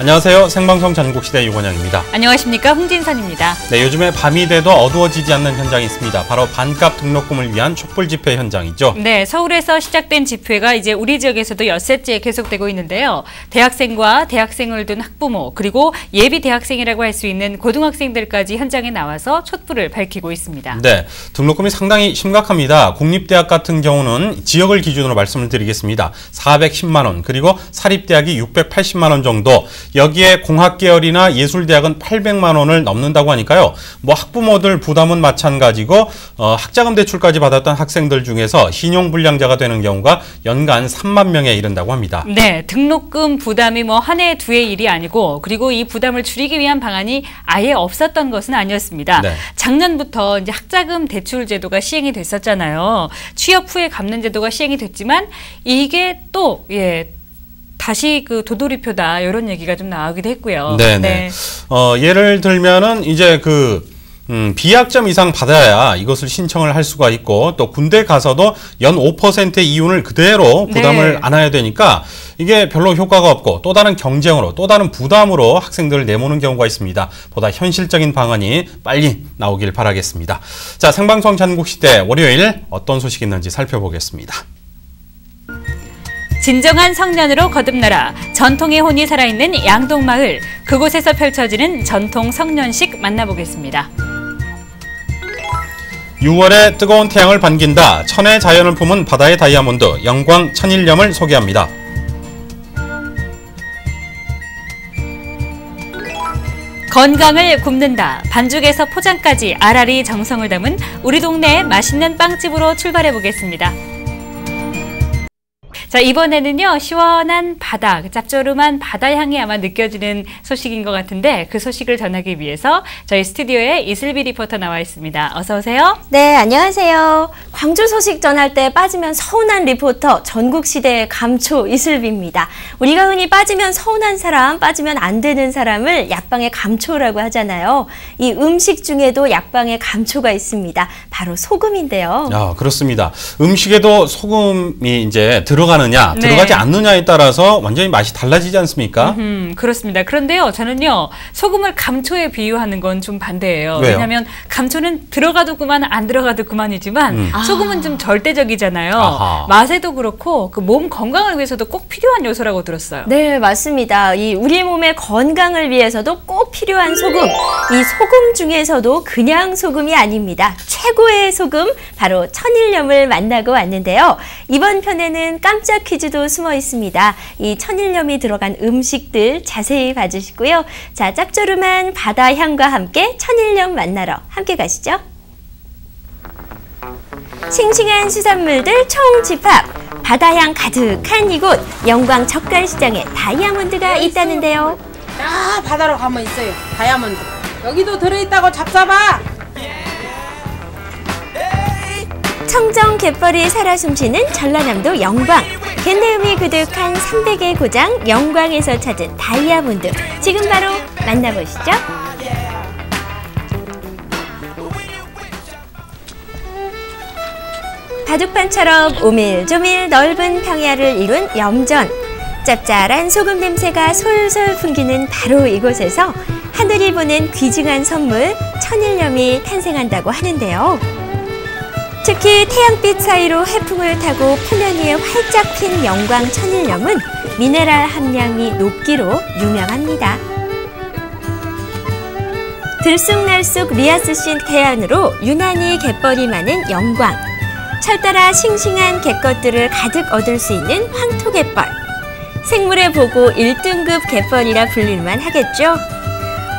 안녕하세요. 생방송 전국시대 유건영입니다. 안녕하십니까. 홍진선입니다. 네, 요즘에 밤이 돼도 어두워지지 않는 현장이 있습니다. 바로 반값 등록금을 위한 촛불 집회 현장이죠. 네, 서울에서 시작된 집회가 이제 우리 지역에서도 엿새째 계속되고 있는데요. 대학생과 대학생을 둔 학부모 그리고 예비 대학생이라고 할 수 있는 고등학생들까지 현장에 나와서 촛불을 밝히고 있습니다. 네, 등록금이 상당히 심각합니다. 공립대학 같은 경우는 지역을 기준으로 말씀을 드리겠습니다. 410만 원, 그리고 사립대학이 680만 원 정도, 여기에 공학계열이나 예술대학은 800만 원을 넘는다고 하니까요. 뭐 학부모들 부담은 마찬가지고 학자금 대출까지 받았던 학생들 중에서 신용불량자가 되는 경우가 연간 3만 명에 이른다고 합니다. 네, 등록금 부담이 뭐 한 해, 두 해 일이 아니고, 그리고 이 부담을 줄이기 위한 방안이 아예 없었던 것은 아니었습니다. 네. 작년부터 이제 학자금 대출 제도가 시행이 됐었잖아요. 취업 후에 갚는 제도가 시행이 됐지만 이게 또 다시 그 도돌이표다 이런 얘기가 좀 나오기도 했고요. 네네. 네. 예를 들면은 이제 비학점 이상 받아야 이것을 신청을 할 수가 있고, 또 군대 가서도 연 5%의 이윤을 그대로 부담을 안아야 되니까 이게 별로 효과가 없고, 또 다른 경쟁으로, 또 다른 부담으로 학생들을 내모는 경우가 있습니다. 보다 현실적인 방안이 빨리 나오길 바라겠습니다. 자, 생방송 전국시대 월요일 어떤 소식이 있는지 살펴보겠습니다. 진정한 성년으로 거듭나라. 전통의 혼이 살아있는 양동마을. 그곳에서 펼쳐지는 전통 성년식 만나보겠습니다. 6월에 뜨거운 태양을 반긴다. 천의 자연을 품은 바다의 다이아몬드, 영광 천일염을 소개합니다. 건강을 굽는다. 반죽에서 포장까지 알알이 정성을 담은 우리 동네 맛있는 빵집으로 출발해보겠습니다. 자, 이번에는요, 시원한 바다, 짭조름한 바다 향이 아마 느껴지는 소식인 것 같은데, 그 소식을 전하기 위해서 저희 스튜디오에 이슬비 리포터 나와 있습니다. 어서 오세요. 네, 안녕하세요. 광주 소식 전할 때 빠지면 서운한 리포터, 전국시대의 감초 이슬비입니다. 우리가 흔히 빠지면 서운한 사람, 빠지면 안 되는 사람을 약방의 감초라고 하잖아요. 이 음식 중에도 약방의 감초가 있습니다. 바로 소금인데요. 아, 그렇습니다. 음식에도 소금이 이제 들어가느냐, 들어가지 않느냐에 따라서 완전히 맛이 달라지지 않습니까? 그렇습니다. 그런데요, 저는요, 소금을 감초에 비유하는 건 좀 반대예요. 왜요? 왜냐하면 감초는 들어가도 그만, 안 들어가도 그만이지만 소금은 좀 절대적이잖아요. 아하. 맛에도 그렇고 그 몸 건강을 위해서도 꼭 필요한 요소라고 들었어요. 네, 맞습니다. 우리 몸의 건강을 위해서도 꼭 필요한 소금. 이 소금 중에서도 그냥 소금이 아닙니다. 최고의 소금, 바로 천일염을 만나고 왔는데요. 이번 편에는 깜짝 퀴즈도 숨어 있습니다. 이 천일염이 들어간 음식들 자세히 봐주시고요. 자, 짭조름한 바다 향과 함께 천일염 만나러 함께 가시죠. 싱싱한 수산물들 총집합. 바다향 가득한 이곳, 영광 젓갈시장에 다이아몬드가 있다는데요. 아, 바다로 가면 있어요. 다이아몬드. 여기도 들어있다고 잡숴봐. 청정 갯벌이 살아 숨쉬는 전라남도 영광. 갯내음이 그득한 300의 고장 영광에서 찾은 다이아몬드. 지금 바로 만나보시죠. 바둑판처럼 오밀조밀 넓은 평야를 이룬 염전. 짭짤한 소금 냄새가 솔솔 풍기는 바로 이곳에서 하늘이 보낸 귀중한 선물 천일염이 탄생한다고 하는데요. 특히 태양빛 사이로 해풍을 타고 표면 위에 활짝 핀 영광 천일염은 미네랄 함량이 높기로 유명합니다. 들쑥날쑥 리아스씬 해안으로 유난히 갯벌이 많은 영광. 철따라 싱싱한 갯것들을 가득 얻을 수 있는 황토갯벌. 생물의 보고 1등급 갯벌이라 불릴만 하겠죠.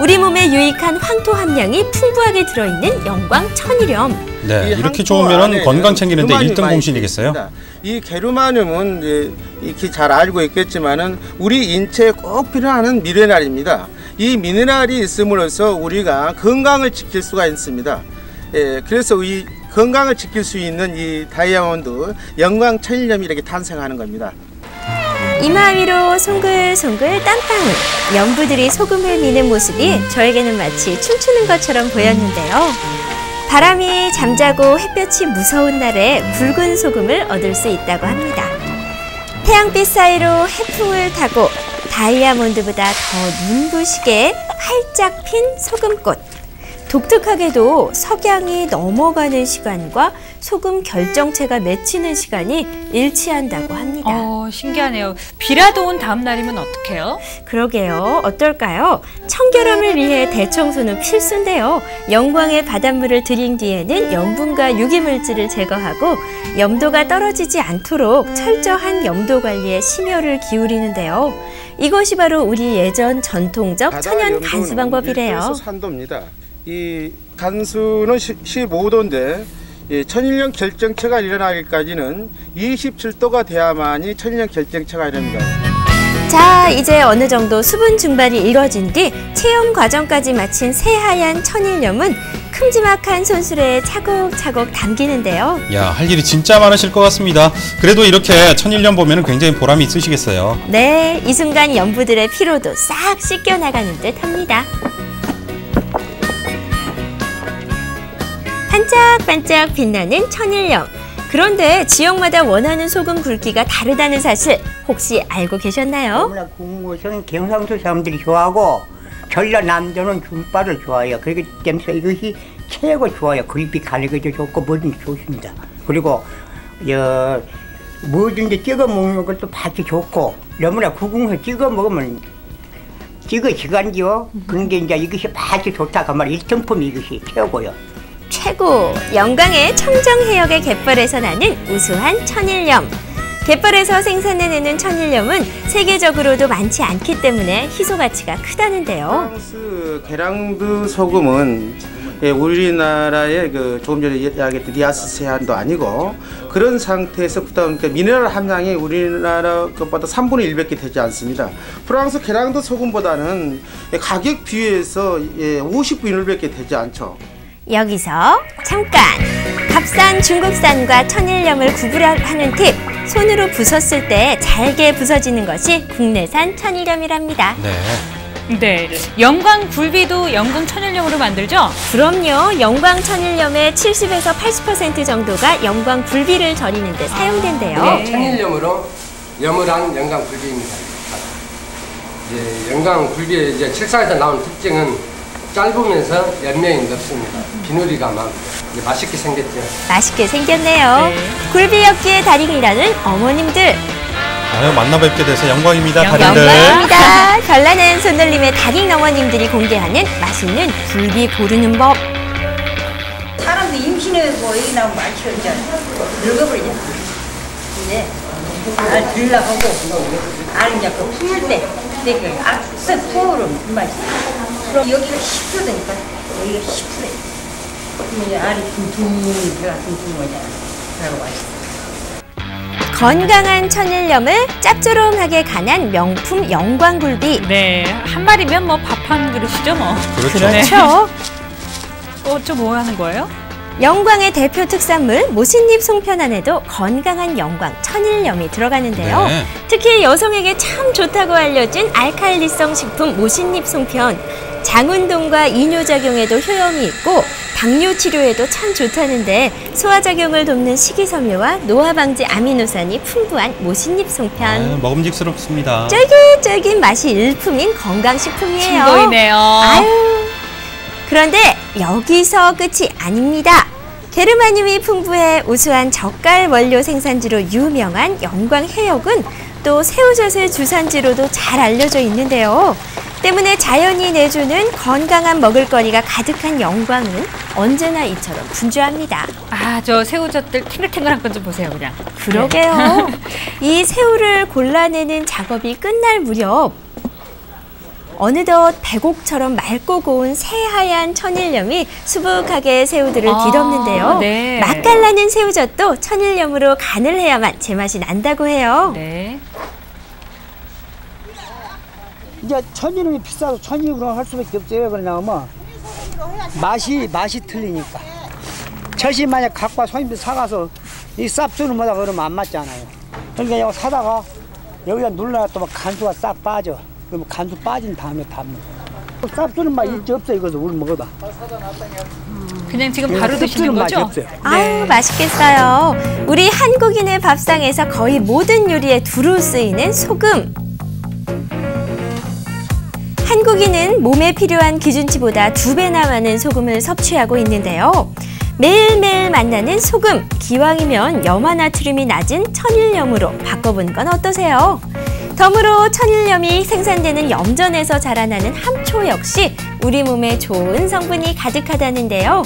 우리 몸에 유익한 황토 함량이 풍부하게 들어있는 영광 천일염. 네, 이렇게 좋으면 건강 챙기는데 1등 공신이겠어요? 이 게르마늄은 이렇게 잘 알고 있겠지만은 우리 인체에 꼭 필요한 미네랄입니다. 이 미네랄이 있음으로써 우리가 건강을 지킬 수가 있습니다. 그래서 이 건강을 지킬 수 있는 이 다이아몬드 영광 천일염이 이렇게 탄생하는 겁니다. 이마 위로 송글송글 땀방울. 연부들이 소금을 미는 모습이 저에게는 마치 춤추는 것처럼 보였는데요. 바람이 잠자고 햇볕이 무서운 날에 붉은 소금을 얻을 수 있다고 합니다. 태양빛 사이로 해풍을 타고 다이아몬드보다 더 눈부시게 활짝 핀 소금꽃. 독특하게도 석양이 넘어가는 시간과 소금 결정체가 맺히는 시간이 일치한다고 합니다. 신기하네요. 비라도 온 다음 날이면 어떡해요? 그러게요. 어떨까요? 청결함을 위해 대청소는 필수인데요. 영광의 바닷물을 들인 뒤에는 염분과 유기물질을 제거하고 염도가 떨어지지 않도록 철저한 염도 관리에 심혈을 기울이는데요. 이것이 바로 우리 예전 전통적 천연 간수 방법이래요. 산도입니다. 이 간수는 15도인데 천일염 결정체가 일어나기까지는 27도가 돼야만이 천일염 결정체가 일어납니다. 자, 이제 어느 정도 수분 증발이 이뤄진 뒤 체험 과정까지 마친 새하얀 천일염은 큼지막한 손수레에 차곡차곡 담기는데요. 야, 할 일이 진짜 많으실 것 같습니다. 그래도 이렇게 천일염 보면 굉장히 보람이 있으시겠어요. 네, 이 순간 염부들의 피로도 싹 씻겨나가는 듯 합니다. 반짝반짝 빛나는 천일염. 그런데 지역마다 원하는 소금 굵기가 다르다는 사실 혹시 알고 계셨나요? 너무나 구운 것은 경상도 사람들이 좋아하고 전라남도는 준바를 좋아해요. 그렇기 때문에 이것이 최고 좋아요. 굵기 가리기도 좋고 뭐든지 좋습니다. 그리고 뭐든지 찍어 먹는 것도 맛이 좋고 너무나 구공해서 찍어 먹으면 찍어지간지요. 그런 게 이제 이것이 맛이 좋다. 그 말 일등품 이것이 최고요. 최고! 영광의 청정해역의 갯벌에서 나는 우수한 천일염. 갯벌에서 생산해내는 천일염은 세계적으로도 많지 않기 때문에 희소 가치가 크다는데요. 프랑스 게랑드 소금은 우리나라의 조금 전에 이야기했던 리아스세안도 아니고 그런 상태에서 미네랄 함량이 우리나라 것보다 3분의 1밖에 되지 않습니다. 프랑스 게랑드 소금보다는 가격 비교해서 50분의 1밖에 되지 않죠. 여기서 잠깐! 값싼 중국산과 천일염을 구분하는 팁! 손으로 부쉈을 때 잘게 부서지는 것이 국내산 천일염이랍니다. 네. 영광 굴비도 영광 천일염으로 만들죠? 그럼요. 영광 천일염의 70에서 80% 정도가 영광 굴비를 절이는 데 사용된대요. 네. 천일염으로 염을 한 영광 굴비입니다. 영광 굴비의 칠사에서 나온 특징은 짧으면서 연면이 넓습니다. 비누리가 막 맛있게 생겼죠. 맛있게 생겼네요. 네. 굴비엽기의 달인이라는 어머님들. 아유, 만나 뵙게 돼서 영광입니다, 달인들. 영광입니다. 별나는 손놀림의 달인 어머님들이 공개하는 맛있는 굴비 고르는 법. 사람도 임신하고 여기 나오면 많죠. 이제 늙어버리잖아. 이제 알 들라고 알 이제 그 품을 때 이렇게 쓱 부으면 맛있어. 그럼 여기가 10%니까 여기가 10%. 그럼 이제 알이 둥둥 배가 둥둥 거잖아. 그러고 맛있어. 건강한 천일염을 짭조름하게 간한 명품 영광굴비. 네. 한 마리면 뭐 밥 한 그릇이죠, 뭐. 그렇죠. 저 뭐 하는 거예요? 영광의 대표 특산물 모신잎 송편 안에도 건강한 영광 천일염이 들어가는데요. 네. 특히 여성에게 참 좋다고 알려진 알칼리성 식품 모신잎 송편. 장운동과 이뇨작용에도 효용이 있고 당뇨 치료에도 참 좋다는데 소화작용을 돕는 식이섬유와 노화방지 아미노산이 풍부한 모신잎 송편. 먹음직스럽습니다. 쫄깃쫄깃 맛이 일품인 건강식품이에요. 싱거이네요. 아유. 그런데 여기서 끝이 아닙니다. 게르마늄이 풍부해 우수한 젓갈 원료 생산지로 유명한 영광해역은 또 새우젓의 주산지로도 잘 알려져 있는데요. 때문에 자연이 내주는 건강한 먹을거리가 가득한 영광은 언제나 이처럼 분주합니다. 저 새우젓들 탱글탱글한 건 좀 보세요, 그냥. 그러게요. 이 새우를 골라내는 작업이 끝날 무렵 어느덧 배곡처럼 맑고 고운 새하얀 천일염이 수북하게 새우들을 뒤덮는데요. 네. 맛깔나는 새우젓도 천일염으로 간을 해야만 제맛이 난다고 해요. 네. 이제 천일염이 비싸도 천일염으로 할 수밖에 없어요. 그러냐면 맛이 틀리니까. 젖이 만약 갖고 와 손님들 사가서 이 쌉주는마다 그러면 안 맞잖아요. 그러니까 이거 사다가 여기다 눌러놨더니 간수가 싹 빠져. 그럼 간수 빠진 다음에 밥 먹어. 쌉주는 맛 일지 없어. 이것도 우리 먹어봐. 그냥 지금 바로 드시는 맛이 거죠? 없어요. 아유, 맛있겠어요. 우리 한국인의 밥상에서 거의 모든 요리에 두루 쓰이는 소금. 한국인은 몸에 필요한 기준치보다 2배나 많은 소금을 섭취하고 있는데요. 매일매일 만나는 소금, 기왕이면 염화나트륨이 낮은 천일염으로 바꿔보는 건 어떠세요? 덤으로 천일염이 생산되는 염전에서 자라나는 함초 역시 우리 몸에 좋은 성분이 가득하다는데요.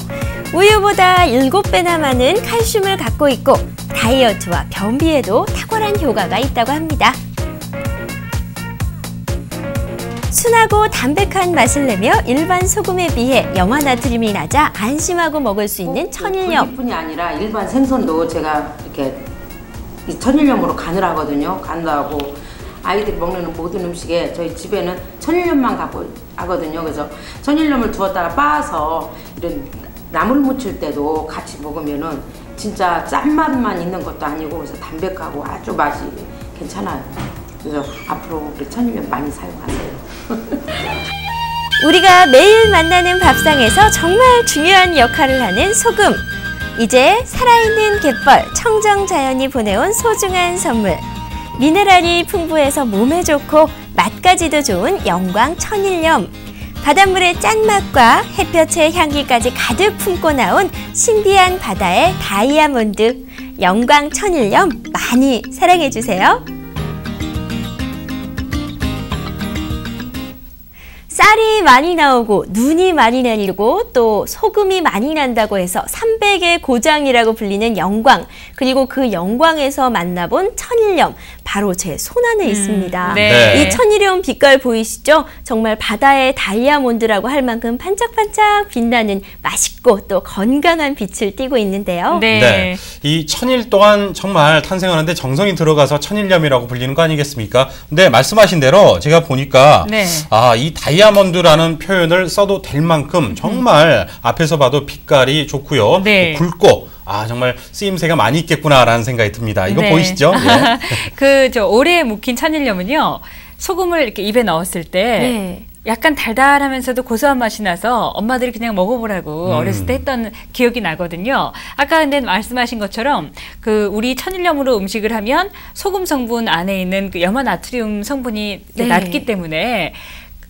우유보다 7배나 많은 칼슘을 갖고 있고 다이어트와 변비에도 탁월한 효과가 있다고 합니다. 순하고 담백한 맛을 내며 일반 소금에 비해 염화나트륨이 낮아 안심하고 먹을 수 있는 천일염. 뿐이 아니라 일반 생선도 제가 이렇게 이 천일염으로 간을 하거든요. 간도 하고 아이들이 먹는 모든 음식에 저희 집에는 천일염만 갖고 하거든요. 그래서 천일염을 두었다가 빻아서 이런 나물 무칠 때도 같이 먹으면은 진짜 짠맛만 있는 것도 아니고 그래서 담백하고 아주 맛이 괜찮아요. 그래서 앞으로 우리 천일염 많이 사용하세요. 우리가 매일 만나는 밥상에서 정말 중요한 역할을 하는 소금. 이제 살아있는 갯벌, 청정자연이 보내온 소중한 선물. 미네랄이 풍부해서 몸에 좋고 맛까지도 좋은 영광 천일염. 바닷물의 짠맛과 햇볕의 향기까지 가득 품고 나온 신비한 바다의 다이아몬드. 영광 천일염 많이 사랑해주세요. 쌀이 많이 나오고 눈이 많이 내리고 또 소금이 많이 난다고 해서 300의 고장이라고 불리는 영광, 그리고 그 영광에서 만나본 천일염, 바로 제 손안에 있습니다. 네. 이 천일염 빛깔 보이시죠? 정말 바다의 다이아몬드라고 할 만큼 반짝반짝 빛나는 맛있고 또 건강한 빛을 띠고 있는데요. 네. 이 천일 동안 정말 탄생하는데 정성이 들어가서 천일염이라고 불리는 거 아니겠습니까? 근데 말씀하신 대로 제가 보니까 네. 이 다이아몬드라는 표현을 써도 될 만큼 정말 앞에서 봐도 빛깔이 좋고요. 네. 굵고 정말 쓰임새가 많이 있겠구나라는 생각이 듭니다. 이거 네. 보이시죠? 예. 오래 묵힌 천일염은요, 소금을 이렇게 입에 넣었을 때 네. 약간 달달하면서도 고소한 맛이 나서 엄마들이 그냥 먹어보라고 어렸을 때 했던 기억이 나거든요. 아까 근데 말씀하신 것처럼 우리 천일염으로 음식을 하면 소금 성분 안에 있는 그 염화나트륨 성분이 네. 낮기 때문에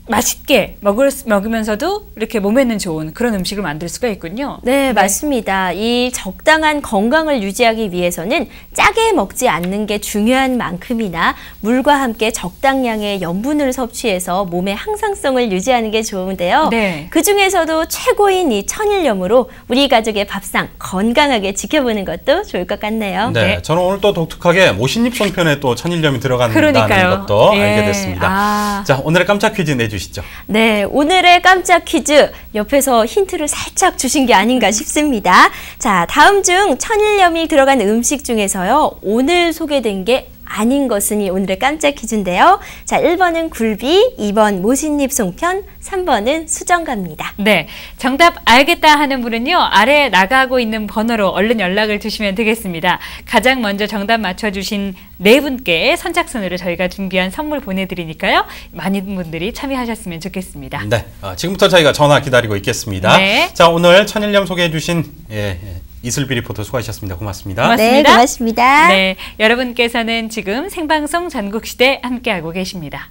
맛있게 먹으면서도 이렇게 몸에는 좋은 그런 음식을 만들 수가 있군요. 네, 맞습니다. 이 적당한 건강을 유지하기 위해서는 짜게 먹지 않는 게 중요한 만큼이나 물과 함께 적당량의 염분을 섭취해서 몸의 항상성을 유지하는 게 좋은데요. 네. 그중에서도 최고인 이 천일염으로 우리 가족의 밥상 건강하게 지켜보는 것도 좋을 것 같네요. 네, 저는 오늘 또 독특하게 모신잎 송편에 또 천일염이 들어간다는 그러니까요. 것도 예. 알게 됐습니다. 자, 오늘의 깜짝 퀴즈 내주시죠. 네, 오늘의 깜짝 퀴즈 옆에서 힌트를 살짝 주신 게 아닌가 싶습니다. 자, 다음 중 천일염이 들어간 음식 중에서요, 오늘 소개된 게 아닌 것은 오늘의 깜짝 퀴즈인데요. 자, 1번은 굴비, 2번 모신잎 송편, 3번은 수정과입니다. 네, 정답 알겠다 하는 분은요, 아래 나가고 있는 번호로 얼른 연락을 주시면 되겠습니다. 가장 먼저 정답 맞춰주신 4분께 선착순으로 저희가 준비한 선물 보내드리니까요, 많은 분들이 참여하셨으면 좋겠습니다. 네, 지금부터 저희가 전화 기다리고 있겠습니다. 네. 자, 오늘 천일염 소개해 주신 이슬비 리포터 수고하셨습니다. 고맙습니다. 고맙습니다. 네, 고맙습니다. 네, 여러분께서는 지금 생방송 전국시대 함께하고 계십니다.